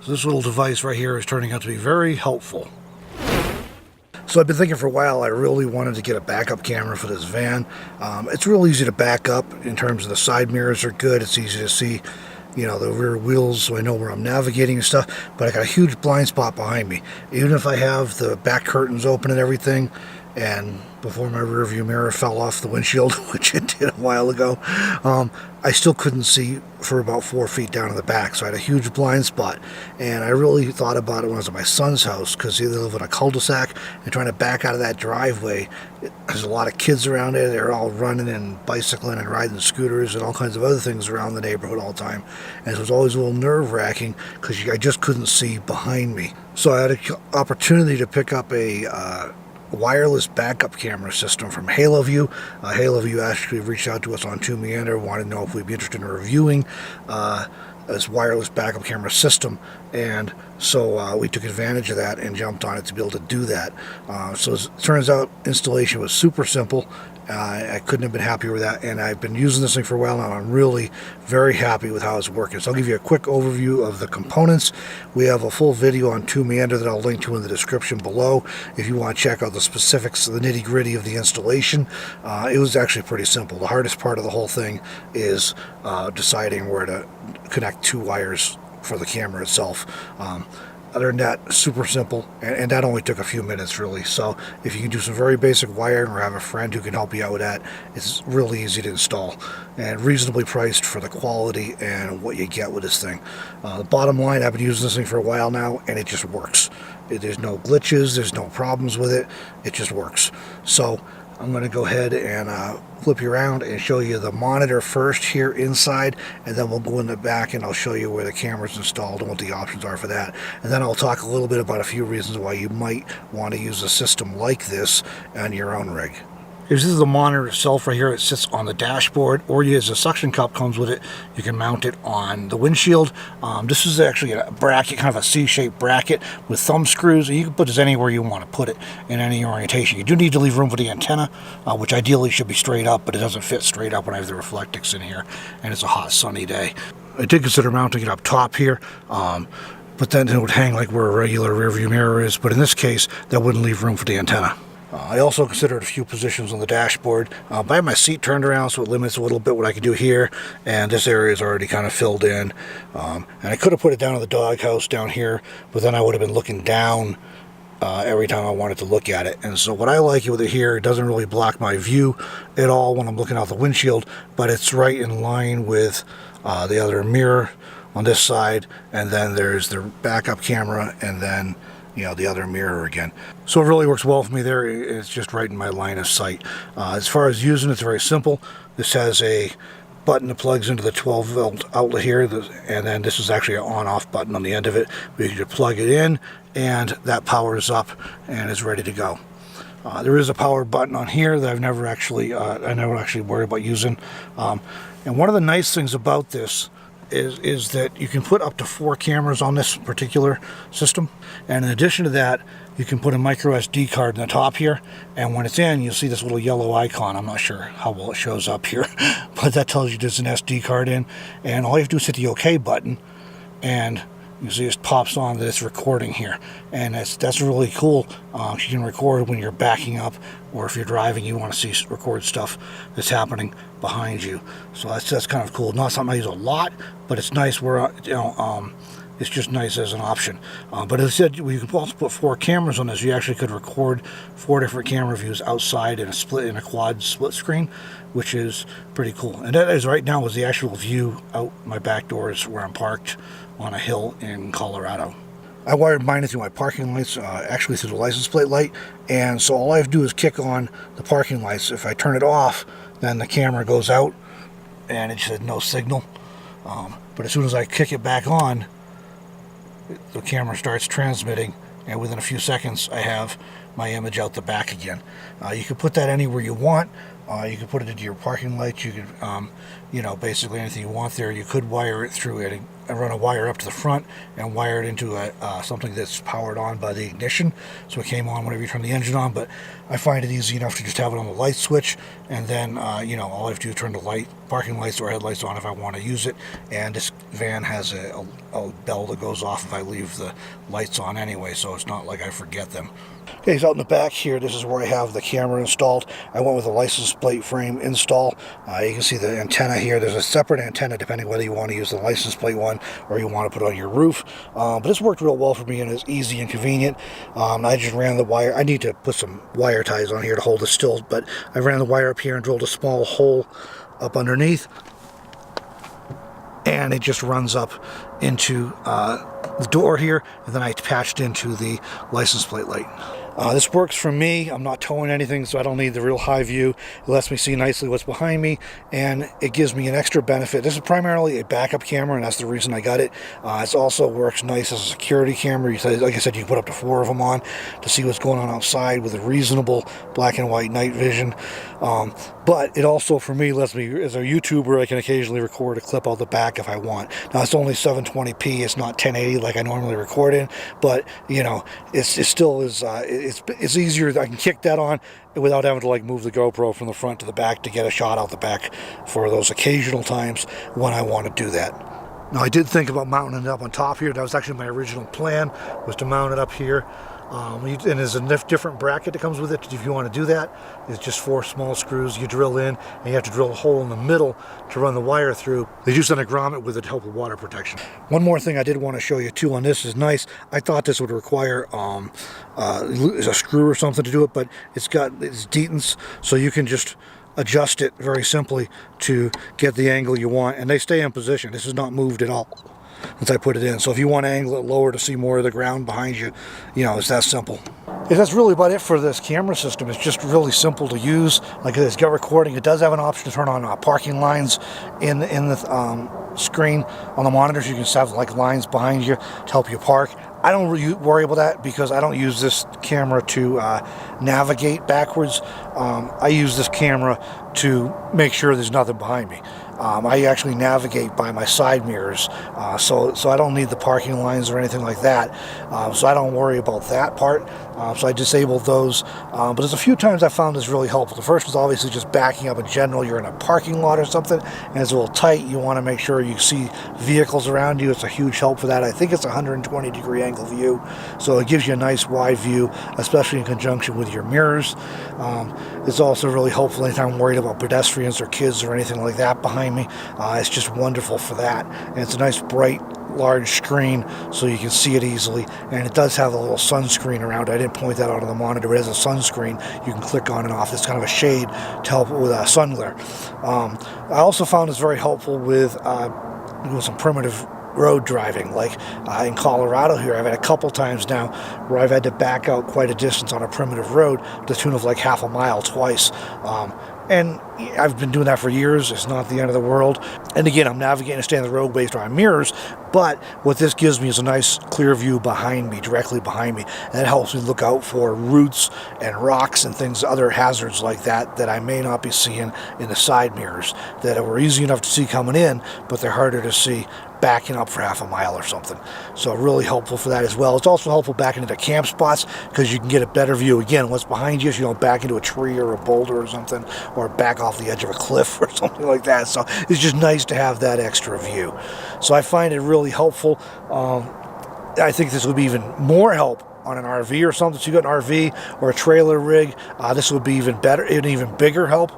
So this little device right here is turning out to be very helpful. So I've been thinking for a while, I really wanted to get a backup camera for this van. It's real easy to back up in terms of the side mirrors are good. It's easy to see, you know, the rear wheels so I know where I'm navigating and stuff. But I got a huge blind spot behind me. Even if I have the back curtains open and everything, and before my rear view mirror fell off the windshield, which it did a while ago, I still couldn't see for about 4 feet down in the back, so I had a huge blind spot. And I really thought about it when I was at my son's house, because they live in a cul-de-sac, and trying to back out of that driveway, there's a lot of kids around there. They're all running and bicycling and riding scooters and all kinds of other things around the neighborhood all the time. And it was always a little nerve-wracking because I just couldn't see behind me. So I had an opportunity to pick up a wireless backup camera system from HaloView. HaloView actually reached out to us on Two Meander, wanted to know if we'd be interested in reviewing this wireless backup camera system, and so we took advantage of that and jumped on it to be able to do that. So it turns out installation was super simple. I couldn't have been happier with that, and I've been using this thing for a while now. I'm really very happy with how it's working. So I'll give you a quick overview of the components. We have a full video on Two Meander that I'll link to in the description below if you want to check out the specifics, the nitty-gritty of the installation. It was actually pretty simple. The hardest part of the whole thing is deciding where to connect two wires for the camera itself. Other than that, super simple, and that only took a few minutes really. So if you can do some very basic wiring or have a friend who can help you out with that, it's really easy to install and reasonably priced for the quality and what you get with this thing. The bottom line, I've been using this thing for a while now, and it just works. There's no glitches, there's no problems with it, it just works. So I'm going to go ahead and flip you around and show you the monitor first here inside, and then we'll go in the back and I'll show you where the camera's installed and what the options are for that. And then I'll talk a little bit about a few reasons why you might want to use a system like this on your own rig. This is the monitor itself right here. It sits on the dashboard, or as a suction cup comes with it, you can mount it on the windshield. This is actually a bracket, kind of a C-shaped bracket with thumb screws, and you can put this anywhere you want to put it in any orientation. You do need to leave room for the antenna, which ideally should be straight up, but it doesn't fit straight up when I have the Reflectix in here, and it's a hot sunny day. I did consider mounting it up top here, but then it would hang like where a regular rear view mirror is, but in this case, that wouldn't leave room for the antenna. I also considered a few positions on the dashboard. I have my seat turned around, so it limits a little bit what I can do here, and this area is already kind of filled in. And I could have put it down in the doghouse down here, but then I would have been looking down every time I wanted to look at it. And so what I like with it here, it doesn't really block my view at all when I'm looking out the windshield, but it's right in line with the other mirror on this side, and then there's the backup camera, and then the other mirror again. So it really works well for me there. It's just right in my line of sight. As far as using it, it's very simple. This has a button that plugs into the 12-volt outlet here, and then this is actually an on-off button on the end of it. We can just plug it in, and that powers up and is ready to go. There is a power button on here that I never actually worried about using. And one of the nice things about this is that you can put up to 4 cameras on this particular system, and in addition to that, you can put a micro SD card in the top here, and when it's in, you'll see this little yellow icon. I'm not sure how well it shows up here, but that tells you there's an SD card in, and all you have to do is hit the OK button, and you see it pops on that it's recording here, and that's really cool. You can record when you're backing up, or if you're driving, you want to record stuff that's happening behind you. So that's kind of cool. Not something I use a lot, but it's nice where it's just nice as an option. But as I said, you can also put 4 cameras on this. You actually could record 4 different camera views outside in a quad split screen, which is pretty cool. And that is right now is the actual view out my back doors where I'm parked on a hill in Colorado. I wired mine into my parking lights, actually through the license plate light, and so all I have to do is kick on the parking lights. If I turn it off, then the camera goes out and it said no signal. But as soon as I kick it back on, the camera starts transmitting, and within a few seconds I have my image out the back again. You can put that anywhere you want. You can put it into your parking lights. You could, basically anything you want there. You could wire it through run a wire up to the front and wire it into something that's powered on by the ignition, so it came on whenever you turn the engine on. But I find it easy enough to just have it on the light switch, and then all I have to do is turn the parking lights or headlights on if I want to use it. And this van has a bell that goes off if I leave the lights on anyway, so it's not like I forget them. Okay, so out in the back here, this is where I have the camera installed. I went with a license plate frame install. You can see the antenna here. There's a separate antenna depending whether you want to use the license plate one or you want to put it on your roof. But this worked real well for me, and it's easy and convenient. I just ran the wire. I need to put some wire ties on here to hold it still, but I ran the wire up here and drilled a small hole up underneath, and it just runs up into the door here, and then I patched into the license plate light. This works for me. I'm not towing anything, so I don't need the real high view. It lets me see nicely what's behind me, and it gives me an extra benefit. This is primarily a backup camera, and that's the reason I got it. It also works nice as a security camera. Like I said, you can put up to 4 of them on to see what's going on outside with a reasonable black and white night vision. But it also, for me, lets me, as a YouTuber, I can occasionally record a clip out the back if I want. Now, it's only 720p. It's not 1080 like I normally record in, but, it still is... It's easier. I can kick that on without having to move the GoPro from the front to the back to get a shot out the back for those occasional times when I want to do that. Now, I did think about mounting it up on top here. That was actually my original plan, was to mount it up here. And there's a different bracket that comes with it if you want to do that. It's just 4 small screws you drill in, and you have to drill a hole in the middle to run the wire through. They use an grommet with it to help with water protection. One more thing I did want to show you too on this is nice. I thought this would require a screw or something to do it, but it's detents, so you can just adjust it very simply to get the angle you want, and they stay in position. This is not moved at all since I put it in. So if you want to angle it lower to see more of the ground behind you, it's that simple. That's really about it for this camera system. It's just really simple to use. Like it's got recording. It does have an option to turn on parking lines in the screen on the monitors. You can have lines behind you to help you park. I don't really worry about that because I don't use this camera to navigate backwards. I use this camera to make sure there's nothing behind me. I actually navigate by my side mirrors, so I don't need the parking lines or anything like that. So I don't worry about that part. So I disabled those. But there's a few times I found this really helpful. The first was obviously just backing up in general. You're in a parking lot or something, and it's a little tight. You want to make sure you see vehicles around you. It's a huge help for that. I think it's a 120-degree angle view, so it gives you a nice wide view, especially in conjunction with your mirrors. It's also really helpful anytime I'm worried about pedestrians or kids or anything like that behind me. It's just wonderful for that, and it's a nice bright large screen so you can see it easily, and it does have a little sunscreen around it. I didn't point that out on the monitor, but it has a sunscreen you can click on and off. It's kind of a shade to help with sun glare. I also found this very helpful with some primitive road driving, like in Colorado here. I've had a couple times now where I've had to back out quite a distance on a primitive road to the tune of half a mile twice. And I've been doing that for years. It's not the end of the world. And again, I'm navigating to stay on the road based on mirrors, but what this gives me is a nice clear view behind me, directly behind me. And it helps me look out for roots and rocks and things, other hazards like that I may not be seeing in the side mirrors that were easy enough to see coming in, but they're harder to see backing up for half a mile or something. So really helpful for that as well. It's also helpful backing into camp spots because you can get a better view again what's behind you, so you don't back into a tree or a boulder or something, or back off the edge of a cliff or something like that. So it's just nice to have that extra view. So I find it really helpful. I think this would be even more help on an RV or something. So you got an RV or a trailer rig, this would be even better, an even bigger help.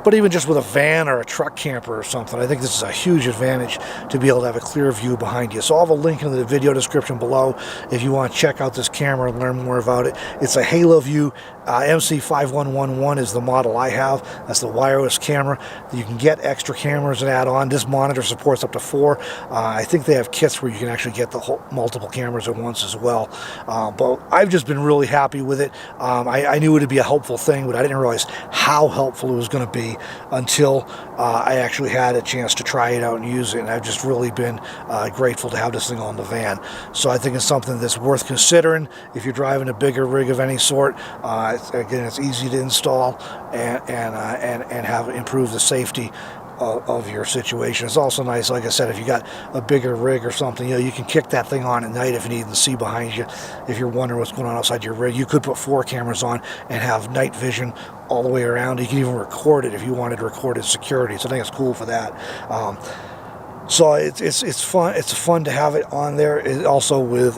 But even just with a van or a truck camper or something, I think this is a huge advantage to be able to have a clear view behind you. So I'll have a link in the video description below if you want to check out this camera and learn more about it. It's a HaloView MC5111 is the model I have. That's the wireless camera. You can get extra cameras and add on. This monitor supports up to 4. I think they have kits where you can actually get the multiple cameras at once as well. But I've just been really happy with it. I knew it would be a helpful thing, but I didn't realize how helpful it was going to be until I actually had a chance to try it out and use it. And I've just really been grateful to have this thing on the van. So I think it's something that's worth considering if you're driving a bigger rig of any sort. Again, it's easy to install and have improve the safety of your situation. It's also nice, like I said, if you got a bigger rig or something, you know, you can kick that thing on at night if you need to see behind you. If you're wondering what's going on outside your rig, you could put 4 cameras on and have night vision all the way around. You can even record it if you wanted to record it security. So I think it's cool for that. So it's fun. It's fun to have it on there. It also with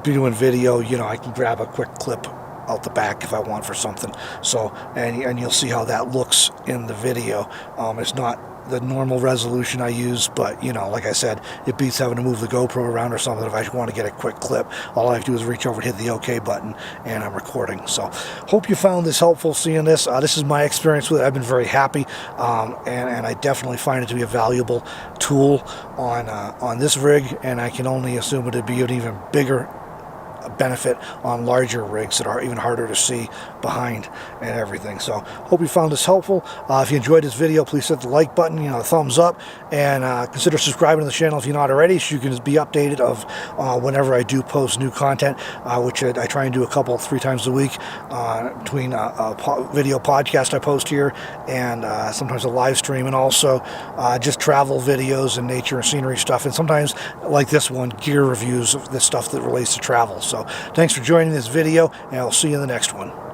doing video, you know, I can grab a quick clip out the back if I want for something. So and you'll see how that looks in the video. It's not the normal resolution I use, but you know, like I said, it beats having to move the GoPro around or something. If I want to get a quick clip, all I have to do is reach over and hit the OK button, and I'm recording. So hope you found this helpful seeing this. This is my experience with it. I've been very happy, and I definitely find it to be a valuable tool on this rig, and I can only assume it would be an even bigger benefit on larger rigs that are even harder to see behind and everything. So hope you found this helpful. If you enjoyed this video, please hit the like button, you know, thumbs up, and consider subscribing to the channel if you're not already, so you can be updated of whenever I do post new content, which I try and do 3 times a week, between video podcast I post here and sometimes a live stream, and also just travel videos and nature and scenery stuff, and sometimes like this one, gear reviews of the stuff that relates to travel. So thanks for joining this video, and I'll see you in the next one.